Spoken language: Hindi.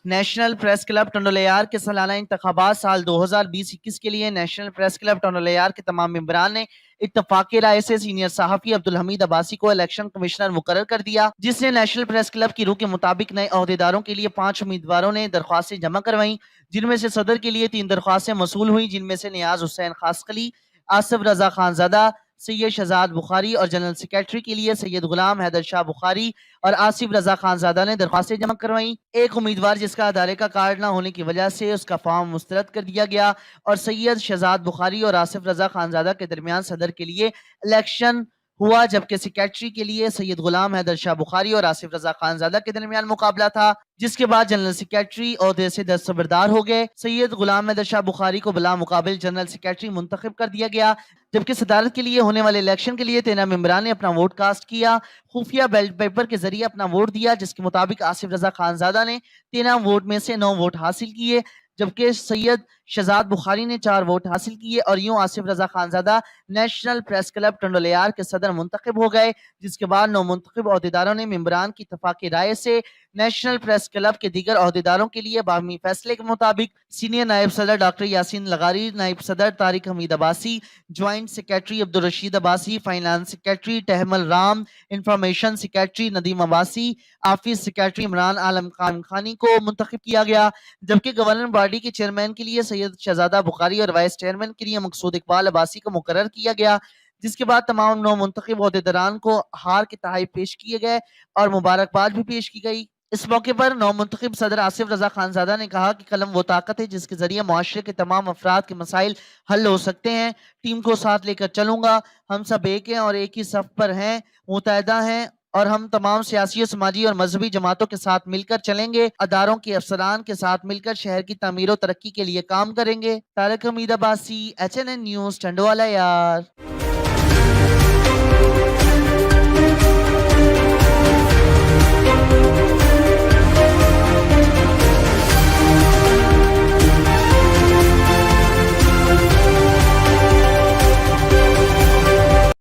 नेशनल प्रेस क्लब टंडोलियार के सालाना इंतखाबात साल 2020-21 के लिए नेशनल प्रेस क्लब टंडोलियार के तमाम मेंबरान ने इत्तफाक़ी राय से सीनियर सहाफ़ी अब्दुल हमीद अब्बासी को इलेक्शन कमिश्नर मुकर्रर कर दिया, जिसने नेशनल प्रेस क्लब की रूह के मुताबिक नए अहदेदारों के लिए 5 उम्मीदवारों ने दरख्वास्तें जमा करवाई, जिनमें से सदर के लिए 3 दरख्वास्तें मसूल हुई, जिनमें से नियाज हुसैन खासकली, आसिफ रजा खानजादा, सैयद शहजाद बुखारी और जनरल सेक्रेटरी के लिए सैयद गुलाम हैदर शाह बुखारी और आसिफ रजा खानजादा ने दरख्वास्तें जमा करवाई। एक उम्मीदवार जिसका अदारे का कार्ड न होने की वजह से उसका फॉर्म मुस्तरद कर दिया गया और सैयद शहजाद बुखारी और आसिफ रजा खानजादा के दरमियान सदर के लिए इलेक्शन हुआ, जबकि सेक्रेटरी के लिए सैयद गुलाम हैदर शाह बुखारी और आसिफ रजा खानजादा के दरमियान मुकाबला था, जिसके बाद जनरल सेक्रेटरी ओहदे से दस्तबरदार हो गए। सैयद गुलाम हैदर शाह बुखारी को बिला मुकाबिल जनरल सेक्रेटरी मुंतखब कर दिया गया, जबकि सदारत के लिए होने वाले इलेक्शन के लिए 13 मेंबरान ने अपना वोट कास्ट किया, खुफिया बैलेट पेपर के जरिए अपना वोट दिया, जिसके मुताबिक आसिफ रजा खानजादा ने 13 वोट में से 9 वोट हासिल किए, जबकि सैयद शहजाद बुखारी ने 4 वोट हासिल किए और यूं आसिफ रजा खानजादा नेशनल प्रेस क्लब टंडोलियार के सदर मुंतखब हो गए, जिसके बाद नौ मुंतखब अहदेदारों ने मेंबरान की इत्तफाक़ी राय से नेशनल प्रेस क्लब के दीगर अहदेदारों के लिए बाहमी फैसले के मुताबिक सीनियर नायब सदर डॉक्टर यासीन लगारी, नायब सदर Tariq Hamid Abbasi, joint secretary Abdul Rashid Abbasi, finance secretary Tahmal Ram, information secretary Nadeem Abbasi, office secretary Imran Alam Khani को मुंतखब किया गया, जबकि गवर्नर बॉडी के चेयरमैन के लिए सैयद शहजादा बुखारी और वाइस चेयरमैन के लिए मकसूद इकबाल अब्बासी को मुकर्रर किया गया, जिसके बाद तमाम नौ मुंतखब अहदेदारान को हार के तहाइफ पेश किए गए और मुबारकबाद भी पेश की गई। इस मौके पर नौ मुंतखब सदर आसिफ रजा खानजादा ने कहा कि कलम वो ताकत है जिसके जरिए मुआशरे के तमाम अफराद के मसाइल हल हो सकते हैं। टीम को साथ लेकर चलूंगा, हम सब एक हैं और एक ही सफ पर हैं, मुतहदा हैं और हम तमाम सियासी, समाजी और मजहबी जमातों के साथ मिलकर चलेंगे। अदारों के अफसरान के साथ मिलकर शहर की तामीर और तरक्की के लिए काम करेंगे। तारिक हमीद अब्बासी, HNN न्यूज़, टंडवाला यार।